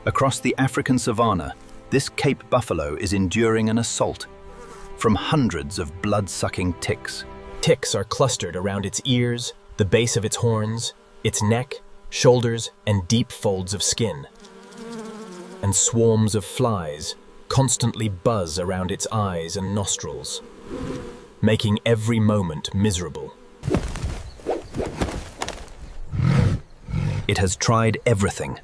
Across the African savanna, this Cape buffalo is enduring an assault from hundreds of blood-sucking ticks. Ticks are clustered around its ears, the base of its horns, its neck, shoulders, and deep folds of skin. And swarms of flies constantly buzz around its eyes and nostrils, making every moment miserable. It has tried everything.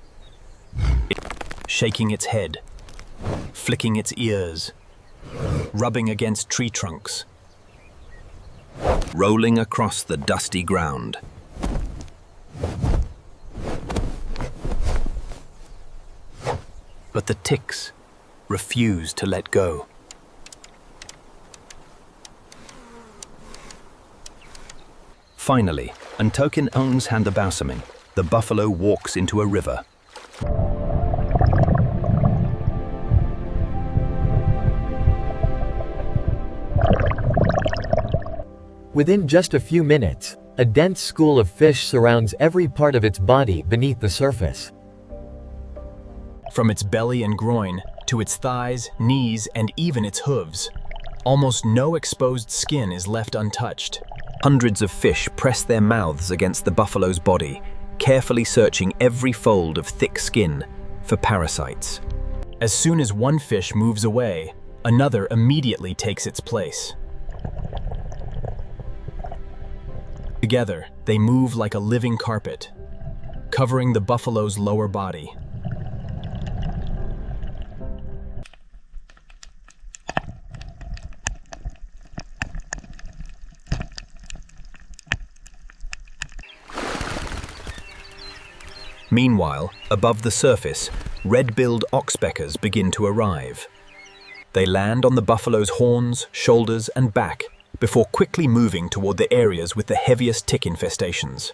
Shaking its head, flicking its ears, rubbing against tree trunks, rolling across the dusty ground. But the ticks refuse to let go. Finally, and token owns hand the balsaming, the buffalo walks into a river. Within just a few minutes, a dense school of fish surrounds every part of its body beneath the surface. From its belly and groin to its thighs, knees, and even its hooves, almost no exposed skin is left untouched. Hundreds of fish press their mouths against the buffalo's body, carefully searching every fold of thick skin for parasites. As soon as one fish moves away, another immediately takes its place. Together, they move like a living carpet, covering the buffalo's lower body. Meanwhile, above the surface, red-billed oxpeckers begin to arrive. They land on the buffalo's horns, shoulders, and back before quickly moving toward the areas with the heaviest tick infestations.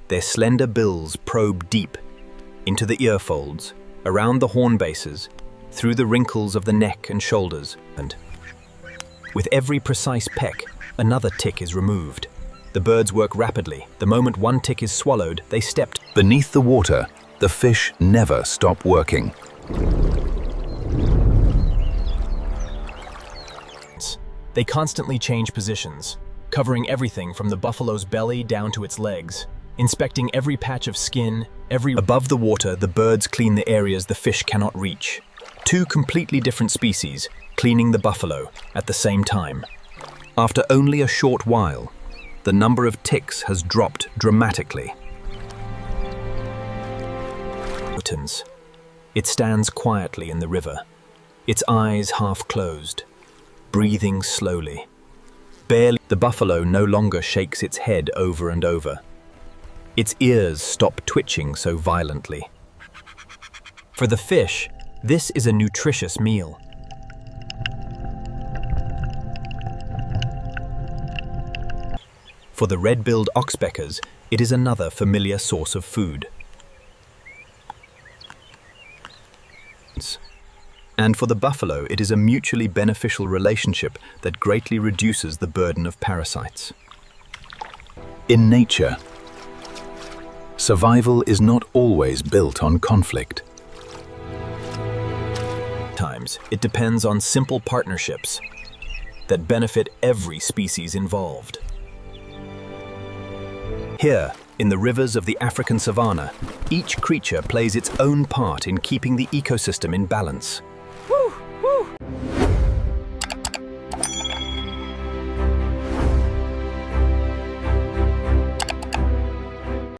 Their slender bills probe deep into the ear folds, around the horn bases, through the wrinkles of the neck and shoulders, and with every precise peck, another tick is removed. The birds work rapidly. The moment one tick is swallowed, they step beneath the water. The fish never stop working. They constantly change positions, covering everything from the buffalo's belly down to its legs, inspecting every patch of skin, Above the water, the birds clean the areas the fish cannot reach. Two completely different species cleaning the buffalo at the same time. After only a short while, the number of ticks has dropped dramatically. It stands quietly in the river, its eyes half closed, breathing slowly. Barely, the buffalo no longer shakes its head over and over. Its ears stop twitching so violently. For the fish, this is a nutritious meal. For the red-billed oxpeckers, it is another familiar source of food. And for the buffalo, it is a mutually beneficial relationship that greatly reduces the burden of parasites. In nature, survival is not always built on conflict. Sometimes it depends on simple partnerships that benefit every species involved. Here, in the rivers of the African savanna, each creature plays its own part in keeping the ecosystem in balance.